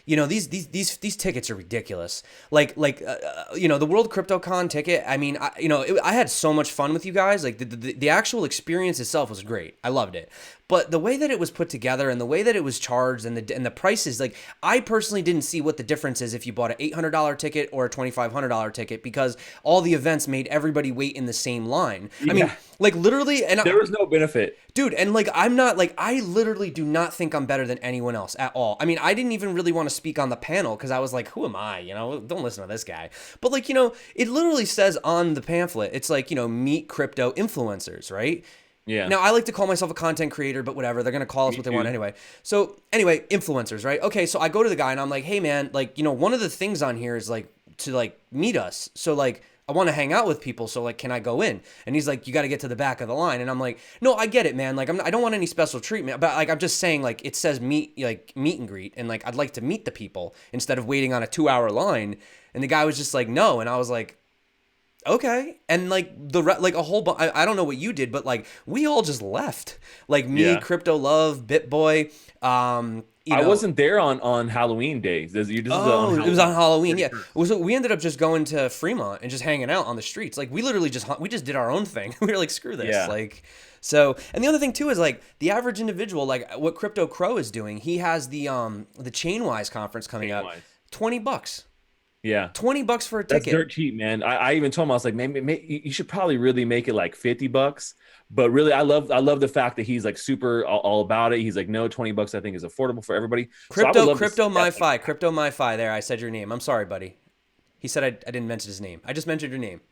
These tickets are ridiculous. Like the World CryptoCon ticket. I mean, I had so much fun with you guys. Like the actual experience itself was great. I loved it. But the way that it was put together and the way that it was charged and the prices, like I personally didn't see what the difference is if you bought an $800 ticket or a $2,500 ticket, because all the events made everybody wait in the same line. Yeah. I mean, like literally, and there was no benefit, dude. And like, I'm not like, I literally do not think I'm better than anyone else at all. I mean, I I didn't even really want to speak on the panel because I was like, who am I? You know, don't listen to this guy. But like, you know, it literally says on the pamphlet, it's like, you know, meet crypto influencers, right? Yeah. Now, I like to call myself a content creator, but whatever. They're going to call us what they want anyway. So, anyway, influencers, right? Okay, so I go to the guy and I'm like, hey, man, like, you know, one of the things on here is like to like meet us. So, like, I want to hang out with people. So, like, can I go in? And he's like, you got to get to the back of the line. And I'm like, no, I get it, man. Like, I don't want any special treatment. But, like, I'm just saying, like, it says meet and greet. And, like, I'd like to meet the people instead of waiting on a 2-hour line. And the guy was just like, no. And I was like, okay. And like like a whole bunch, I don't know what you did, but like we all just left. Like me, Crypto Love, BitBoy. You know, I wasn't there on Halloween day. it was on Halloween. Yeah. So we ended up just going to Fremont and just hanging out on the streets. Like we literally just did our own thing. We were like, screw this. Yeah. Like, so, and the other thing too is like the average individual, like what Crypto Crow is doing. He has the Chainwise conference coming up. $20. Yeah. $20 for a ticket. That's dirt cheap, man. I even told him, I was like, man, you should probably really make it like $50. But really, I love the fact that he's like super all about it. He's like, no, $20 I think is affordable for everybody. Crypto MyFi. There, I said your name. I'm sorry, buddy. He said I didn't mention his name. I just mentioned your name.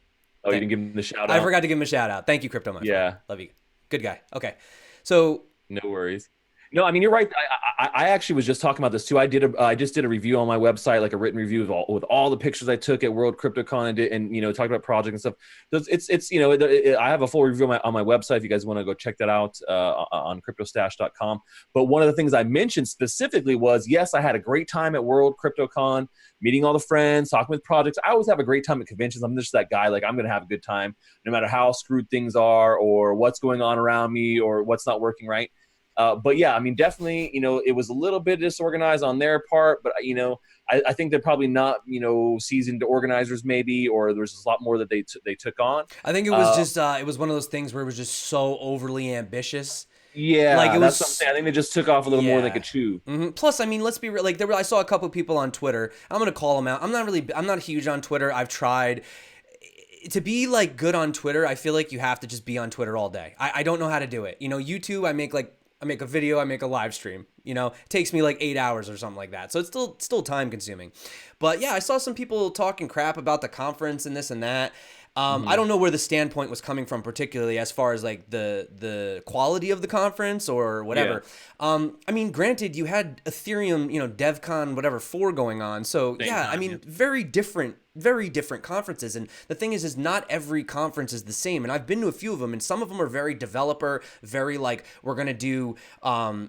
Oh, you didn't give him the shout out? I forgot to give him a shout out. Thank you, Crypto MyFi. Yeah. Love you. Good guy. Okay. So. No worries. No, I mean, you're right. I actually was just talking about this too. I just did a review on my website, like a written review with all the pictures I took at World CryptoCon and you know, talked about projects and stuff. It's you know, I have a full review on my website if you guys want to go check that out on CryptoStache.com. But one of the things I mentioned specifically was, yes, I had a great time at World CryptoCon, meeting all the friends, talking with projects. I always have a great time at conventions. I'm just that guy. Like I'm going to have a good time no matter how screwed things are or what's going on around me or what's not working right. But yeah, I mean, definitely, you know, it was a little bit disorganized on their part, but you know, I think they're probably not, you know, seasoned organizers maybe, or there's a lot more that they took on. I think it was just, it was one of those things where it was just so overly ambitious. Yeah, like that's something. I think they just took off a little more than they could chew. Mm-hmm. Plus, I mean, let's be real. Like, I saw a couple of people on Twitter. I'm gonna call them out. I'm not huge on Twitter. I've tried. To be like good on Twitter, I feel like you have to just be on Twitter all day. I don't know how to do it. You know, YouTube, I make a video, I make a live stream, you know, it takes me like 8 hours or something like that. So it's still time consuming. But yeah, I saw some people talking crap about the conference and this and that. I don't know where the standpoint was coming from particularly as far as like the quality of the conference or whatever. Yeah. I mean, granted, you had Ethereum, you know, DevCon, whatever, 4 going on. So yeah, I mean, very different conferences. And the thing is not every conference is the same. And I've been to a few of them and some of them are very developer, very like, we're going to do,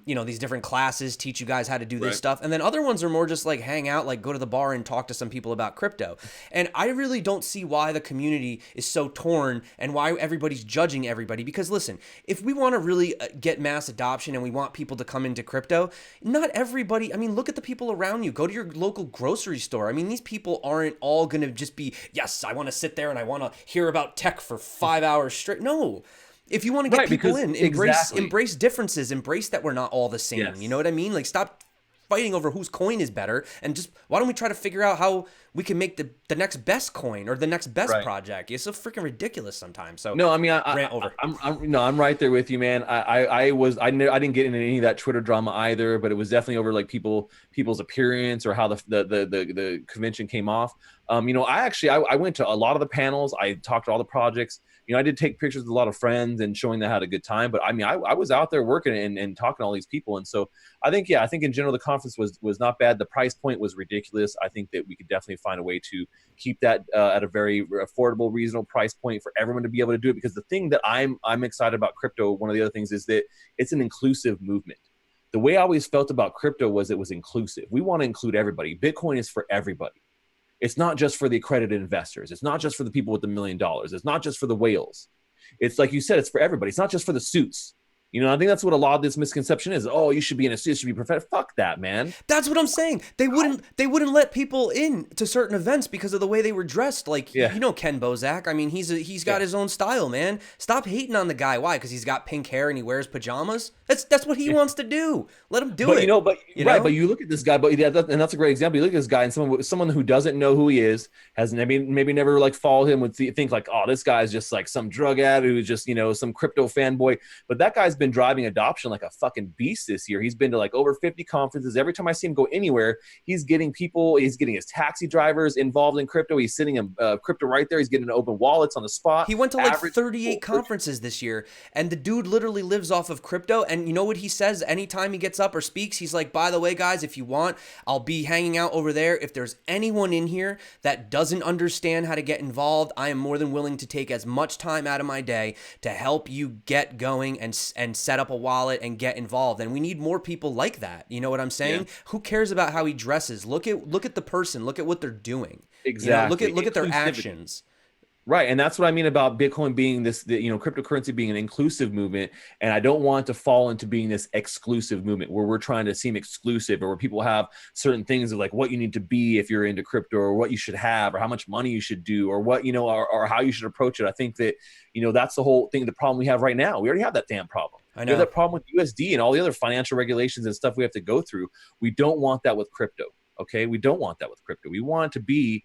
you know, these different classes, teach you guys how to do this stuff. And then other ones are more just like hang out, like go to the bar and talk to some people about crypto. And I really don't see why the community is so torn and why everybody's judging everybody. Because listen, if we want to really get mass adoption and we want people to come into crypto, not everybody, I mean, look at the people around you. Go to your local grocery store. I mean, these people aren't all going to just be, yes, I want to sit there and I want to hear about tech for 5 hours straight. No. If you want to get people in, embrace differences, embrace that we're not all the same. Yes. You know what I mean? Like stop fighting over whose coin is better and just why don't we try to figure out how we can make the next best coin or the next best project. It's so freaking ridiculous sometimes. So no, I mean, I'm right there with you, man. I didn't get into any of that Twitter drama either, but it was definitely over like people's appearance or how the convention came off. You know, I went to a lot of the panels. I talked to all the projects. You know, I did take pictures with a lot of friends and showing them how to had a good time. But I mean, I was out there working and talking to all these people. And so I think in general, the conference was not bad. The price point was ridiculous. I think that we could definitely find a way to keep that at a very affordable, reasonable price point for everyone to be able to do it. Because the thing that I'm excited about crypto, one of the other things is that it's an inclusive movement. The way I always felt about crypto was it was inclusive. We want to include everybody. Bitcoin is for everybody. It's not just for the accredited investors. It's not just for the people with $1 million. It's not just for the whales. It's like you said, it's for everybody. It's not just for the suits. You know, I think that's what a lot of this misconception is. Oh, you should be in a suit, you should be professional. Fuck that, man. That's what I'm saying. They wouldn't let people in to certain events because of the way they were dressed. Like, you know, Ken Bozak. I mean, he's got his own style, man. Stop hating on the guy. Why? Because he's got pink hair and he wears pajamas. That's what he wants to do. Let him do it. But you look at this guy, and that's a great example. You look at this guy, and someone who doesn't know who he is, has maybe never like followed him, would think like, oh, this guy's just like some drug addict who's just, you know, some crypto fanboy. But that guy's been driving adoption like a fucking beast this year. He's been to like over 50 conferences. Every time I see him go anywhere, he's getting his taxi drivers involved in crypto. He's sending them crypto right there. He's getting open wallets on the spot. He went to like 38 conferences this year, and the dude literally lives off of crypto. And you know what he says anytime he gets up or speaks? He's like, by the way, guys, if you want, I'll be hanging out over there. If there's anyone in here that doesn't understand how to get involved, I am more than willing to take as much time out of my day to help you get going and set up a wallet and get involved. And we need more people like that. You know what I'm saying? Yeah. Who cares about how he dresses? Look at the person. Look at what they're doing. Exactly. Look at their actions. Right. And that's what I mean about Bitcoin being cryptocurrency being an inclusive movement. And I don't want to fall into being this exclusive movement where we're trying to seem exclusive, or where people have certain things of like what you need to be if you're into crypto, or what you should have, or how much money you should do, or what, or how you should approach it. I think that, that's the whole thing, the problem we have right now. We already have that damn problem. I know. We have that problem with USD and all the other financial regulations and stuff we have to go through. We don't want that with crypto. Okay, we don't want that with crypto. We want it to be,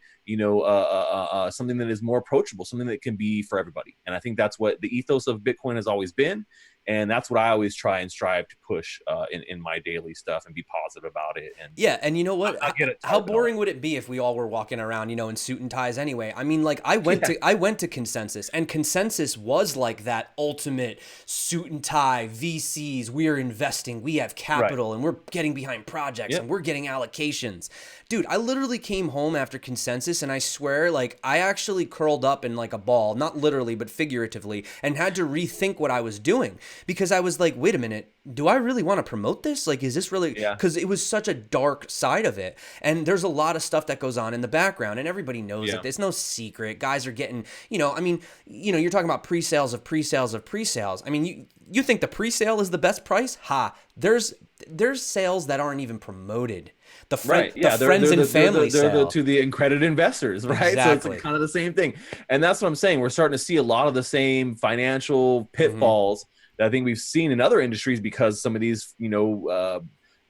something that is more approachable, something that can be for everybody. And I think that's what the ethos of Bitcoin has always been. And that's what I always try and strive to push in my daily stuff and be positive about it. And yeah, and you know what? How boring would it be if we all were walking around, in suit and ties anyway? I mean, like I went to Consensus, and Consensus was like that ultimate suit and tie, VCs, we're investing, we have capital, and we're getting behind projects, and we're getting allocations. Dude, I literally came home after Consensus, and I swear, like, I actually curled up in like a ball, not literally, but figuratively, and had to rethink what I was doing. Because I was like, wait a minute, do I really want to promote this? Like, is this really, because it was such a dark side of it. And there's a lot of stuff that goes on in the background, and everybody knows it. There's no secret. Guys are getting, you're talking about pre-sales of pre-sales of pre-sales. I mean, you think the pre-sale is the best price? Ha, there's sales that aren't even promoted. The friends and family they're to the accredited investors, right? Exactly. So it's like kind of the same thing. And that's what I'm saying. We're starting to see a lot of the same financial pitfalls that I think we've seen in other industries, because some of these,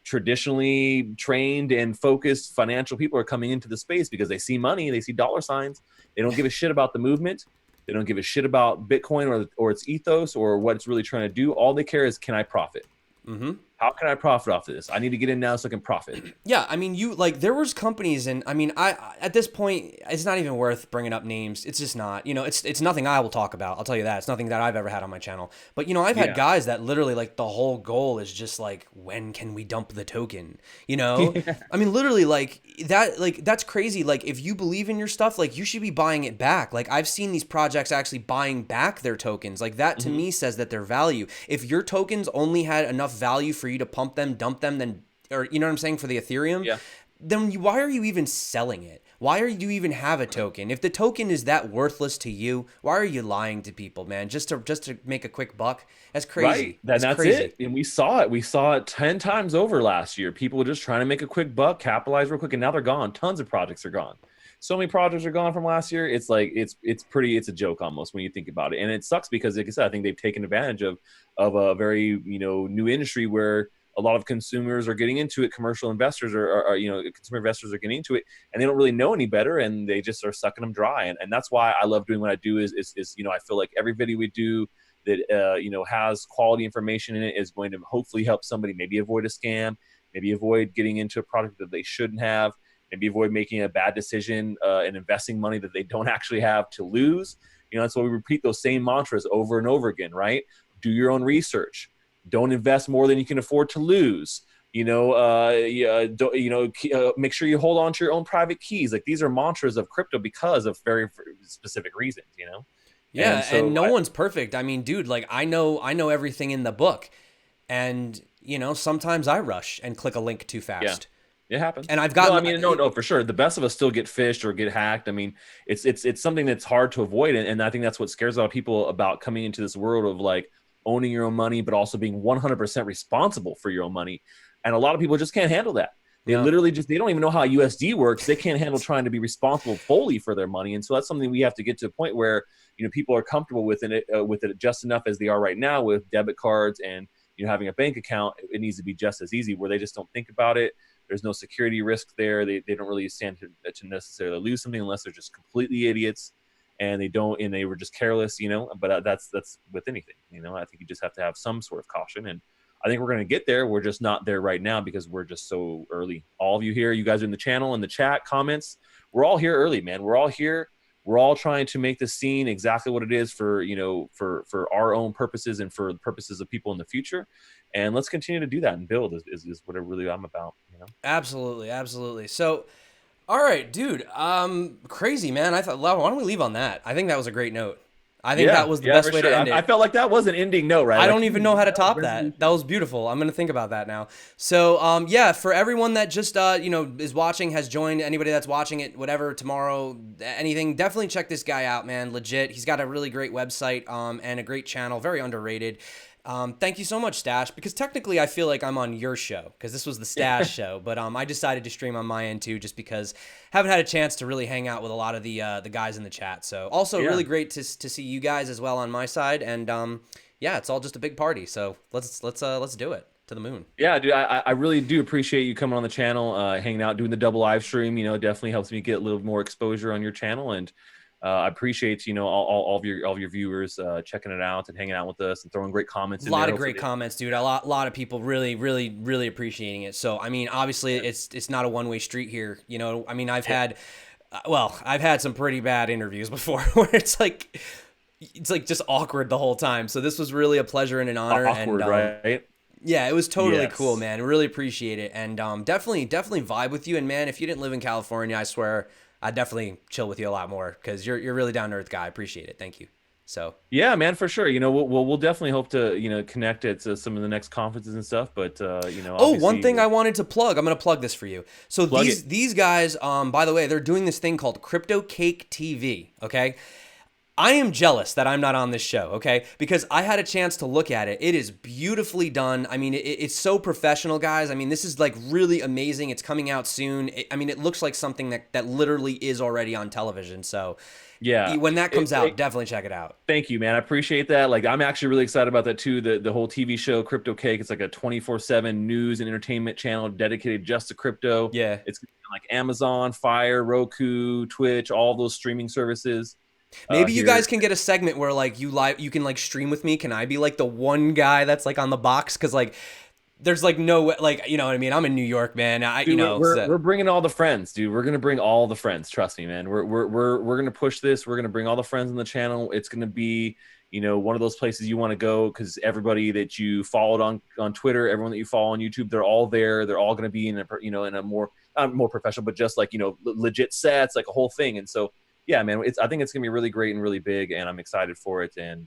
traditionally trained and focused financial people are coming into the space because they see money, they see dollar signs. They don't give a shit about the movement. They don't give a shit about Bitcoin or its ethos or what it's really trying to do. All they care is, can I profit? Mm-hmm. How can I profit off of this? I need to get in now so I can profit. Yeah, I mean, there was companies, and I mean, I at this point, it's not even worth bringing up names. It's just not, it's nothing I will talk about. I'll tell you that. It's nothing that I've ever had on my channel. But, I've had guys that literally, like, the whole goal is just, like, when can we dump the token? I mean, literally, that's crazy. Like, if you believe in your stuff, like, you should be buying it back. Like, I've seen these projects actually buying back their tokens. Like, that to me says that their value. If your tokens only had enough value for you to pump them, dump them, then, or you know what I'm saying, for the Ethereum, then why are you even selling it? Why do you even have a token? If the token is that worthless to you, why are you lying to people, man? Just to make a quick buck? That's crazy. Right. That's crazy. It. And we saw it. We saw it 10 times over last year. People were just trying to make a quick buck, capitalize real quick, and now they're gone. Tons of projects are gone. So many projects are gone from last year. It's like it's a joke almost when you think about it. And it sucks because, like I said, I think they've taken advantage of a very new industry where a lot of consumers are getting into it. Commercial investors are consumer investors are getting into it, and they don't really know any better, and they just are sucking them dry. And that's why I love doing what I do. Is I feel like every video we do that has quality information in it is going to hopefully help somebody maybe avoid a scam, maybe avoid getting into a product that they shouldn't have, maybe avoid making a bad decision and investing money that they don't actually have to lose. That's why we repeat those same mantras over and over again, right? Do your own research. Don't invest more than you can afford to lose. Make sure you hold on to your own private keys. Like, these are mantras of crypto because of very specific reasons, Yeah, and no one's perfect. I mean, dude, like I know everything in the book, and sometimes I rush and click a link too fast. Yeah. It happens. And I've got no, for sure. The best of us still get phished or get hacked. I mean, it's something that's hard to avoid. And I think that's what scares a lot of people about coming into this world of like owning your own money, but also being 100% responsible for your own money. And a lot of people just can't handle that. They literally they don't even know how USD works. They can't handle trying to be responsible fully for their money. And so that's something we have to get to a point where, people are comfortable with it just enough as they are right now with debit cards and, having a bank account. It needs to be just as easy where they just don't think about it. There's no security risk there. They don't really stand to necessarily lose something unless they're just completely idiots. and they were just careless, but that's with anything, I think you just have to have some sort of caution, and I think we're going to get there. We're just not there right now because we're just so early. All of you here, you guys are in the channel, in the chat, comments, we're all here early, man. We're all here. We're all trying to make the scene exactly what it is for, for our own purposes and for the purposes of people in the future. And let's continue to do that and build is what I'm about, Absolutely. Absolutely. So, all right, dude. Crazy, man. I thought, why don't we leave on that? I think that was a great note. I think that was the best way to end it. I felt like that was an ending note, right? I don't even know how to top that. That was beautiful. I'm going to think about that now. So, yeah, for everyone that just, is watching, has joined, anybody that's watching it, whatever, tomorrow, anything, definitely check this guy out, man. Legit. He's got a really great website, and a great channel, very underrated. Thank you so much, Stache, because technically I feel like I'm on your show because this was the Stache show, but I decided to stream on my end too just because I haven't had a chance to really hang out with a lot of the guys in the chat. So also really great to see you guys as well on my side, and yeah, it's all just a big party. So let's do it to the moon. Yeah, dude, I really do appreciate you coming on the channel, hanging out, doing the double live stream. Definitely helps me get a little more exposure on your channel, and I appreciate all of your viewers checking it out and hanging out with us and throwing great comments. A lot of great comments, dude. A lot of people really appreciating it. So I mean, obviously it's not a one-way street here. I mean, I've had some pretty bad interviews before where it's like just awkward the whole time. So this was really a pleasure and an honor. Awkward, right? Yeah, it was totally cool, man. Really appreciate it, and definitely vibe with you. And man, if you didn't live in California, I swear I'd definitely chill with you a lot more because you're really down to earth guy. I appreciate it. Thank you. So yeah, man, for sure. We'll definitely hope to connect at some of the next conferences and stuff. But one thing I wanted to plug. I'm gonna plug this for you. So these guys, by the way, they're doing this thing called Crypto Cake TV. Okay. I am jealous that I'm not on this show, okay? Because I had a chance to look at it. It is beautifully done. I mean, it's so professional, guys. I mean, this is like really amazing. It's coming out soon. It looks like something that literally is already on television. So yeah, when that comes out, definitely check it out. Thank you, man. I appreciate that. Like, I'm actually really excited about that too. The whole TV show, Crypto Cake, it's like a 24/7 news and entertainment channel dedicated just to crypto. Yeah. It's like Amazon, Fire, Roku, Twitch, all those streaming services. Maybe you guys can get a segment where like you can like stream with me. Can I be like the one guy that's like on the box? Because like there's like no like, you know what I mean? I'm in New York, man. We're bringing all the friends, dude. We're gonna bring all the friends. Trust me, man. We're gonna push this. We're gonna bring all the friends on the channel. It's gonna be one of those places you want to go because everybody that you followed on Twitter, everyone that you follow on YouTube, they're all there. They're all gonna be in a more not more professional, but just like legit sets, like a whole thing. And so. Yeah, man. I think it's gonna be really great and really big, and I'm excited for it. And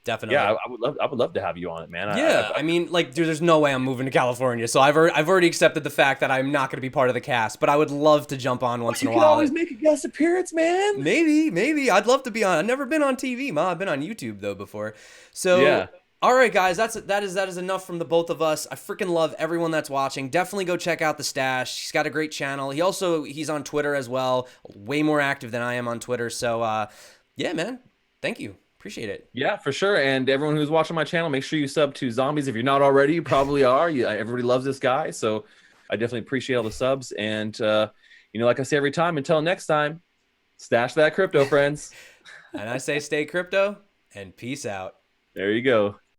definitely, yeah, I would love to have you on it, man. Yeah, I mean, like, dude, there's no way I'm moving to California, so I've already accepted the fact that I'm not gonna be part of the cast. But I would love to jump on once in a while. You can always make a guest appearance, man. Maybe. I'd love to be on. I've never been on TV, Ma. I've been on YouTube though before. So yeah. All right, guys, that is enough from the both of us. I freaking love everyone that's watching. Definitely go check out the Stache. He's got a great channel. He's on Twitter as well. Way more active than I am on Twitter. So, yeah, man. Thank you. Appreciate it. Yeah, for sure. And everyone who's watching my channel, make sure you sub to Zombies if you're not already. You probably are. Everybody loves this guy, so I definitely appreciate all the subs. And like I say every time, until next time, stash that crypto, friends. And I say stay crypto and peace out. There you go.